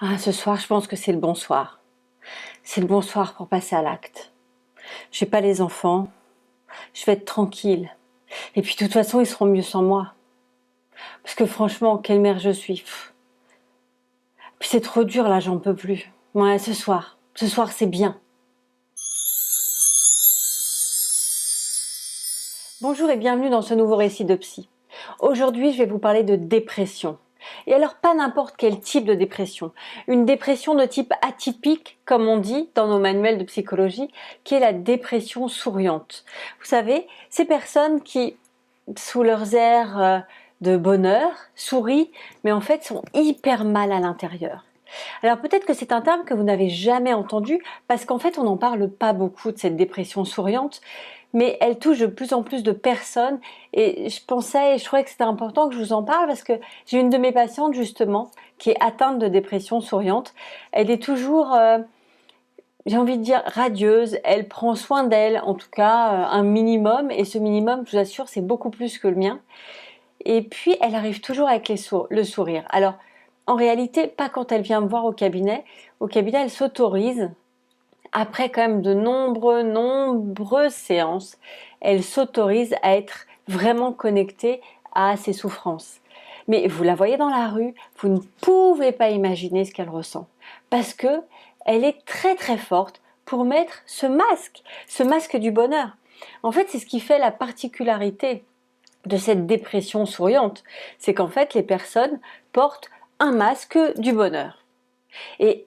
Ah, ce soir, je pense que c'est le bon soir. C'est le bon soir pour passer à l'acte. J'ai pas les enfants, je vais être tranquille. Et puis de toute façon, ils seront mieux sans moi. Parce que franchement, quelle mère je suis. Puis c'est trop dur là, j'en peux plus. Ouais, ce soir c'est bien. Bonjour et bienvenue dans ce nouveau récit de psy. Aujourd'hui, je vais vous parler de dépression. Et alors, pas n'importe quel type de dépression. Une dépression de type atypique, comme on dit dans nos manuels de psychologie, qui est la dépression souriante. Vous savez, ces personnes qui, sous leurs airs de bonheur, sourient, mais en fait sont hyper mal à l'intérieur. Alors peut-être que c'est un terme que vous n'avez jamais entendu, parce qu'en fait on n'en parle pas beaucoup de cette dépression souriante, mais elle touche de plus en plus de personnes et je trouvais que c'était important que je vous en parle parce que j'ai une de mes patientes justement qui est atteinte de dépression souriante. Elle est toujours, j'ai envie de dire, radieuse, elle prend soin d'elle, en tout cas un minimum, et ce minimum, je vous assure, c'est beaucoup plus que le mien. Et puis elle arrive toujours avec le sourire. Alors en réalité, pas quand elle vient me voir au cabinet. Au cabinet, elle s'autorise après quand même de nombreuses séances, elle s'autorise à être vraiment connectée à ses souffrances. Mais vous la voyez dans la rue, vous ne pouvez pas imaginer ce qu'elle ressent. Parce que elle est très très forte pour mettre ce masque du bonheur. En fait, c'est ce qui fait la particularité de cette dépression souriante. C'est qu'en fait, les personnes portent un masque du bonheur. Et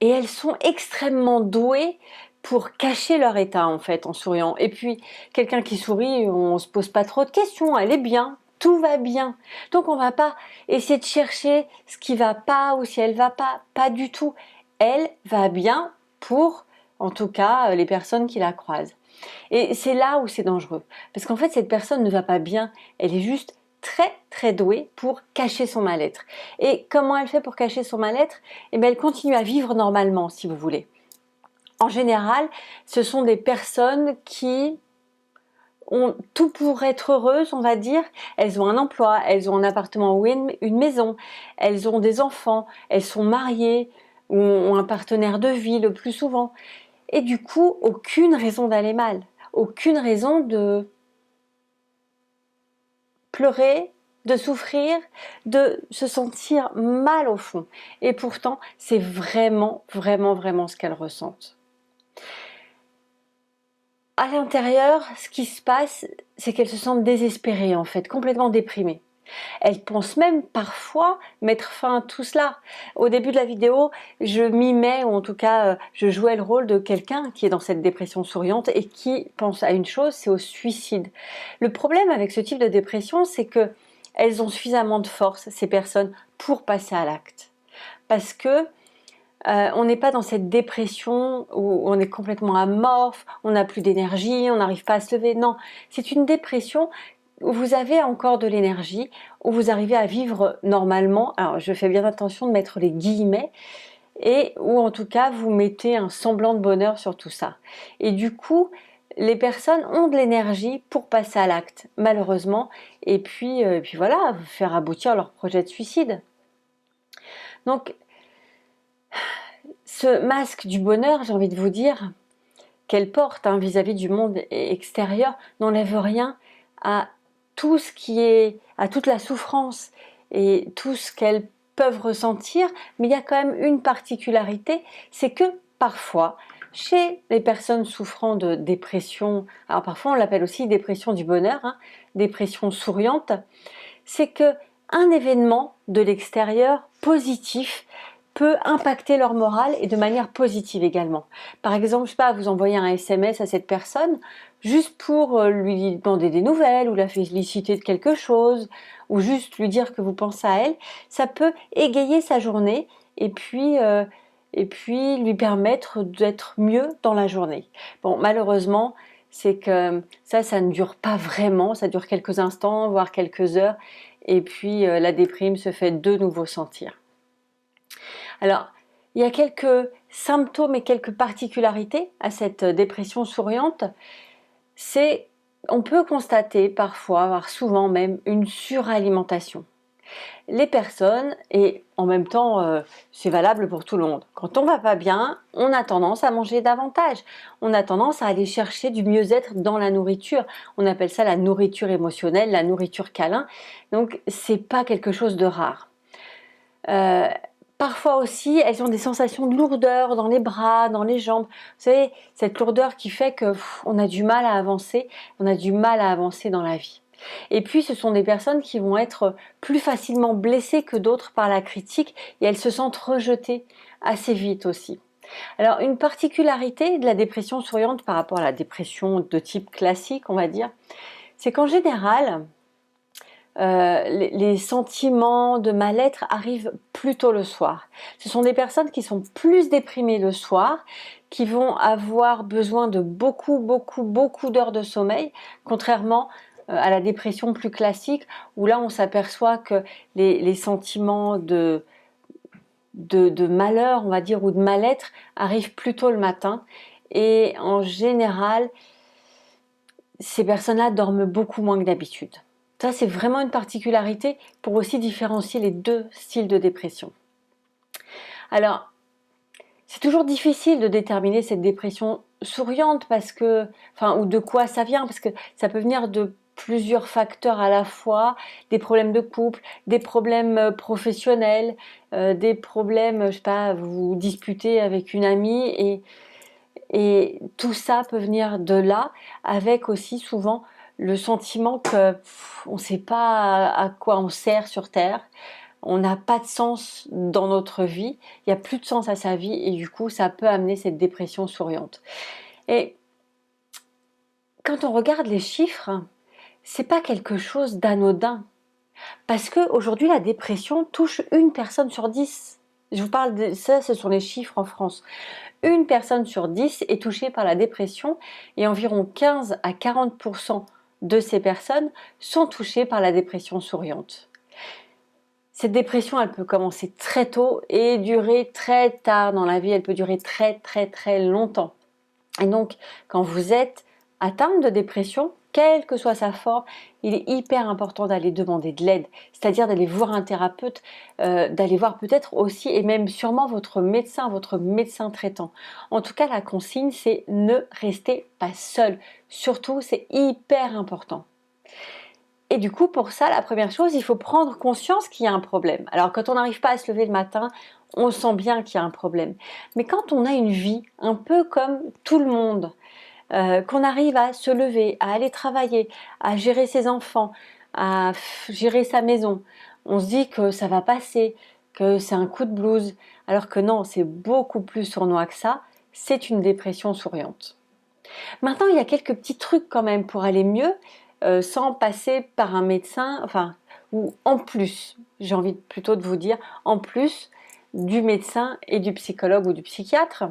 et elles sont extrêmement douées pour cacher leur état en fait en souriant. Et puis quelqu'un qui sourit, on se pose pas trop de questions, elle est bien, tout va bien. Donc on va pas essayer de chercher ce qui va pas ou si elle va pas du tout. Elle va bien pour en tout cas les personnes qui la croisent. Et c'est là où c'est dangereux parce qu'en fait cette personne ne va pas bien, elle est juste très très douée pour cacher son mal-être. Et comment elle fait pour cacher son mal-être? Eh bien, elle continue à vivre normalement, si vous voulez. En général, ce sont des personnes qui ont tout pour être heureuses, on va dire. Elles ont un emploi, elles ont un appartement ou une maison, elles ont des enfants, elles sont mariées ou ont un partenaire de vie le plus souvent. Et du coup, aucune raison d'aller mal, aucune raison de pleurer, de souffrir, de se sentir mal au fond. Et pourtant, c'est vraiment ce qu'elles ressentent. À l'intérieur, ce qui se passe, c'est qu'elles se sentent désespérées en fait, complètement déprimées. Elles pensent même parfois mettre fin à tout cela. Au début de la vidéo, je mimais, ou en tout cas, je jouais le rôle de quelqu'un qui est dans cette dépression souriante et qui pense à une chose, c'est au suicide. Le problème avec ce type de dépression, c'est que elles ont suffisamment de force, ces personnes, pour passer à l'acte. Parce que on n'est pas dans cette dépression où on est complètement amorphe, on n'a plus d'énergie, on n'arrive pas à se lever. Non, c'est une dépression où vous avez encore de l'énergie, où vous arrivez à vivre normalement. Alors je fais bien attention de mettre les guillemets, et où en tout cas vous mettez un semblant de bonheur sur tout ça. Et du coup, les personnes ont de l'énergie pour passer à l'acte, malheureusement, et puis voilà, faire aboutir leur projet de suicide. Donc, ce masque du bonheur, j'ai envie de vous dire, qu'elle porte vis-à-vis du monde extérieur, n'enlève rien à tout ce qui est, à toute la souffrance et tout ce qu'elles peuvent ressentir, mais il y a quand même une particularité, c'est que parfois, chez les personnes souffrant de dépression, alors parfois on l'appelle aussi dépression du bonheur, dépression souriante, c'est que un événement de l'extérieur positif peut impacter leur morale et de manière positive également. Par exemple, je sais pas, vous envoyez un SMS à cette personne juste pour lui demander des nouvelles ou la féliciter de quelque chose ou juste lui dire que vous pensez à elle, ça peut égayer sa journée et puis lui permettre d'être mieux dans la journée. Bon, malheureusement, c'est que ça ne dure pas vraiment, ça dure quelques instants, voire quelques heures, et puis la déprime se fait de nouveau sentir. Alors, il y a quelques symptômes et quelques particularités à cette dépression souriante. On peut constater parfois, voire souvent même, une suralimentation. Les personnes, et en même temps c'est valable pour tout le monde, quand on va pas bien, on a tendance à manger davantage, on a tendance à aller chercher du mieux-être dans la nourriture, on appelle ça la nourriture émotionnelle, la nourriture câlin, donc c'est pas quelque chose de rare. Euh, Parfois aussi, elles ont des sensations de lourdeur dans les bras, dans les jambes. Vous savez, cette lourdeur qui fait que on a du mal à avancer, on a du mal à avancer dans la vie. Et puis, ce sont des personnes qui vont être plus facilement blessées que d'autres par la critique et elles se sentent rejetées assez vite aussi. Alors, une particularité de la dépression souriante par rapport à la dépression de type classique, on va dire, c'est qu'en général, les sentiments de mal-être arrivent plutôt le soir. Ce sont des personnes qui sont plus déprimées le soir, qui vont avoir besoin de beaucoup d'heures de sommeil, contrairement à la dépression plus classique, où là on s'aperçoit que les sentiments de malheur, on va dire, ou de mal-être arrivent plutôt le matin. Et en général, ces personnes-là dorment beaucoup moins que d'habitude. Ça, c'est vraiment une particularité pour aussi différencier les deux styles de dépression. Alors, c'est toujours difficile de déterminer cette dépression souriante parce que, enfin, ou de quoi ça vient, parce que ça peut venir de plusieurs facteurs à la fois, des problèmes de couple, des problèmes professionnels, des problèmes, je sais pas, vous vous disputez avec une amie et tout ça peut venir de là, avec aussi souvent le sentiment que on ne sait pas à quoi on sert sur Terre, on n'a pas de sens dans notre vie, il n'y a plus de sens à sa vie et du coup ça peut amener cette dépression souriante. Et quand on regarde les chiffres, c'est pas quelque chose d'anodin parce que aujourd'hui la dépression touche une personne sur 10. Je vous parle de ça, ce sont les chiffres en France. Une personne sur 10 est touchée par la dépression et environ 15 à 40% de ces personnes sont touchées par la dépression souriante. Cette dépression, elle peut commencer très tôt et durer très tard dans la vie, elle peut durer très longtemps. Et donc, quand vous êtes atteinte de dépression, quelle que soit sa forme, il est hyper important d'aller demander de l'aide, c'est-à-dire d'aller voir un thérapeute, d'aller voir peut-être aussi et même sûrement votre médecin traitant. En tout cas, la consigne, c'est ne restez pas seul. Surtout, c'est hyper important. Et du coup, pour ça, la première chose, il faut prendre conscience qu'il y a un problème. Alors, quand on n'arrive pas à se lever le matin, on sent bien qu'il y a un problème. Mais quand on a une vie un peu comme tout le monde, qu'on arrive à se lever, à aller travailler, à gérer ses enfants, à gérer sa maison, on se dit que ça va passer, que c'est un coup de blues, alors que non, c'est beaucoup plus sournois que ça, c'est une dépression souriante. Maintenant, il y a quelques petits trucs quand même pour aller mieux, sans passer par un médecin, enfin, ou en plus, j'ai envie plutôt de vous dire, en plus du médecin et du psychologue ou du psychiatre.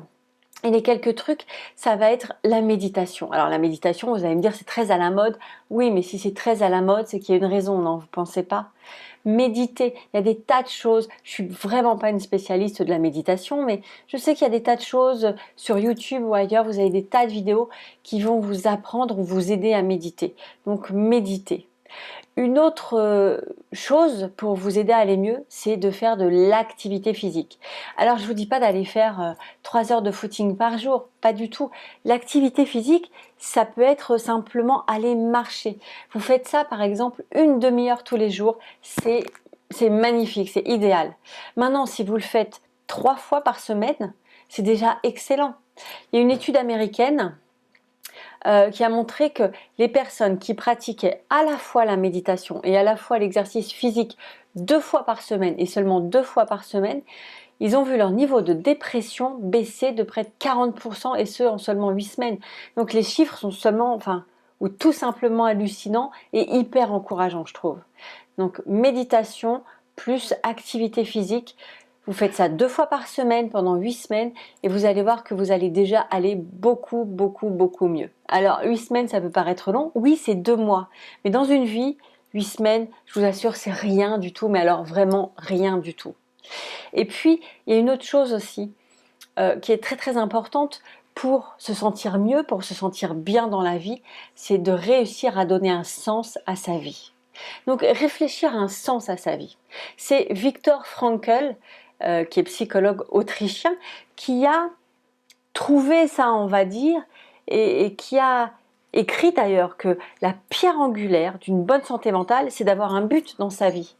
Et les quelques trucs, ça va être la méditation. Alors la méditation, vous allez me dire, c'est très à la mode. Oui, mais si c'est très à la mode, c'est qu'il y a une raison, non, vous pensez pas? Méditer, il y a des tas de choses. Je suis vraiment pas une spécialiste de la méditation, mais je sais qu'il y a des tas de choses sur YouTube ou ailleurs. Vous avez des tas de vidéos qui vont vous apprendre ou vous aider à méditer. Donc méditez. Une autre chose pour vous aider à aller mieux, c'est de faire de l'activité physique. Alors je vous dis pas d'aller faire 3 heures de footing par jour, pas du tout. L'activité physique, ça peut être simplement aller marcher. Vous faites ça par exemple une demi-heure tous les jours, c'est magnifique, c'est idéal. Maintenant, si vous le faites 3 fois par semaine, c'est déjà excellent. Il y a une étude américaine qui a montré que les personnes qui pratiquaient à la fois la méditation et à la fois l'exercice physique 2 fois par semaine et seulement 2 fois par semaine, ils ont vu leur niveau de dépression baisser de près de 40% et ce en seulement 8 semaines. Donc les chiffres sont seulement, enfin, ou tout simplement hallucinants et hyper encourageants, je trouve. Donc méditation plus activité physique, vous faites ça 2 fois par semaine pendant 8 semaines et vous allez voir que vous allez déjà aller beaucoup mieux. Alors 8 semaines, ça peut paraître long. Oui, c'est 2 mois. Mais dans une vie, 8 semaines, je vous assure, c'est rien du tout. Mais alors vraiment rien du tout. Et puis, il y a une autre chose aussi qui est très importante pour se sentir mieux, pour se sentir bien dans la vie, c'est de réussir à donner un sens à sa vie. Donc réfléchir à un sens à sa vie. C'est Viktor Frankl, qui est psychologue autrichien, qui a trouvé ça, on va dire, et qui a écrit d'ailleurs que la pierre angulaire d'une bonne santé mentale, c'est d'avoir un but dans sa vie.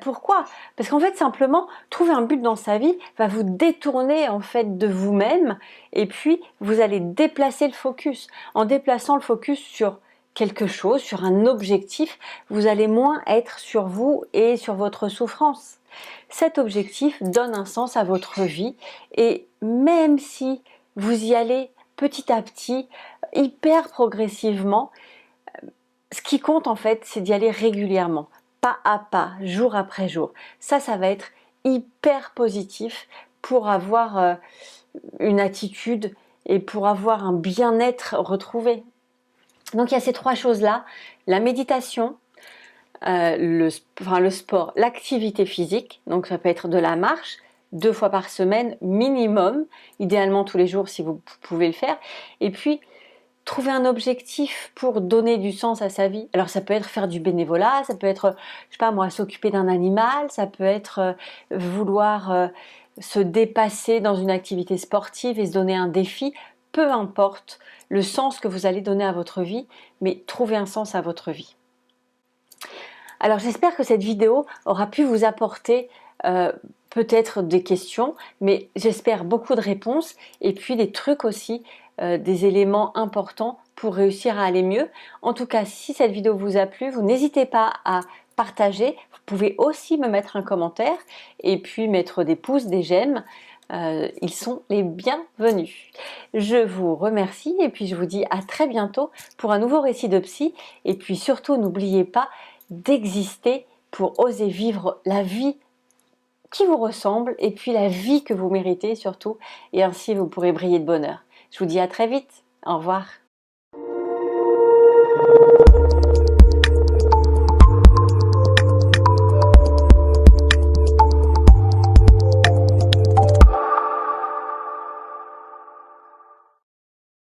Pourquoi? Parce qu'en fait, simplement, trouver un but dans sa vie va vous détourner en fait de vous-même, et puis vous allez déplacer le focus. En déplaçant le focus sur quelque chose, sur un objectif, vous allez moins être sur vous et sur votre souffrance. Cet objectif donne un sens à votre vie, et même si vous y allez petit à petit, hyper progressivement, ce qui compte en fait, c'est d'y aller régulièrement, pas à pas, jour après jour. Ça va être hyper positif pour avoir une attitude et pour avoir un bien-être retrouvé. Donc il y a ces trois choses-là, la méditation, le sport, l'activité physique, donc ça peut être de la marche, 2 fois par semaine minimum, idéalement tous les jours si vous pouvez le faire, et puis trouver un objectif pour donner du sens à sa vie. Alors ça peut être faire du bénévolat, ça peut être, je sais pas moi, s'occuper d'un animal, ça peut être vouloir se dépasser dans une activité sportive et se donner un défi, peu importe le sens que vous allez donner à votre vie, mais trouvez un sens à votre vie. Alors j'espère que cette vidéo aura pu vous apporter peut-être des questions, mais j'espère beaucoup de réponses et puis des trucs aussi, des éléments importants pour réussir à aller mieux. En tout cas, si cette vidéo vous a plu, vous n'hésitez pas à partager. Vous pouvez aussi me mettre un commentaire et puis mettre des pouces, des j'aime. Ils sont les bienvenus. Je vous remercie et puis je vous dis à très bientôt pour un nouveau récit de psy. Et puis surtout, n'oubliez pas d'exister pour oser vivre la vie qui vous ressemble et puis la vie que vous méritez surtout, et ainsi vous pourrez briller de bonheur. Je vous dis à très vite, au revoir.